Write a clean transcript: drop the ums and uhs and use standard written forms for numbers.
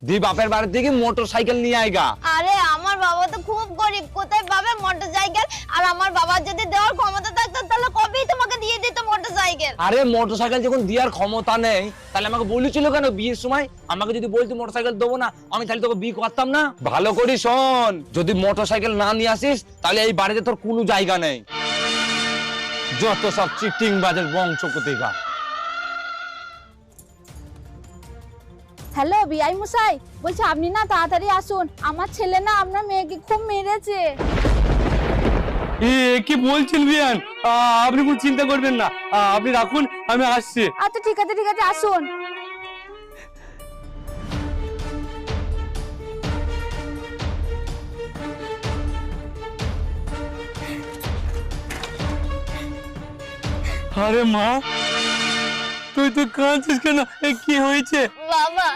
দি বাপের বাড়ি থেকে মোটর সাইকেল নিয়ে আইগা। আরে আমার বাবা তো খুব গরিব, কোথায় পাবে মোটরসাইকেল? আর আমার বাবার যদি দেওয়ার ক্ষমতা থাকতো তাহলে কবেই তোমাকে দিয়ে দিত মোটরসাইকেল। আরে মোটর সাইকেল যখন দেওয়ার ক্ষমতা নেই তাহলে আমাকে বলেছিল কেন বিয়ের সময়? আমাকে যদি বলতো মোটর সাইকেল দেবো না, আমি তাহলে তোকে বিয়ে করতাম না। ভালো করে শোন, যদি মোটর সাইকেল না নিয়ে আসিস তাহলে এই বাড়িতে তোর কোনো জায়গা নেই। যত সব চিটিং বাজের বংশ কোথেকা। হ্যালো বিআই মশাই, বলছি আপনি না তাড়াতাড়ি আসুন, আমার ছেলে না আপনার মেয়েকে খুব মেরেছে। কি বলছেন বিয়ান? আপনি কোনো চিন্তা করবেন না, আপনি রাখুন, আমি আসছি। আচ্ছা ঠিক আছে ঠিক আছে, আসুন। আরে মা, তুই কাঁদছিস কেন? কি হয়েছে? বাবা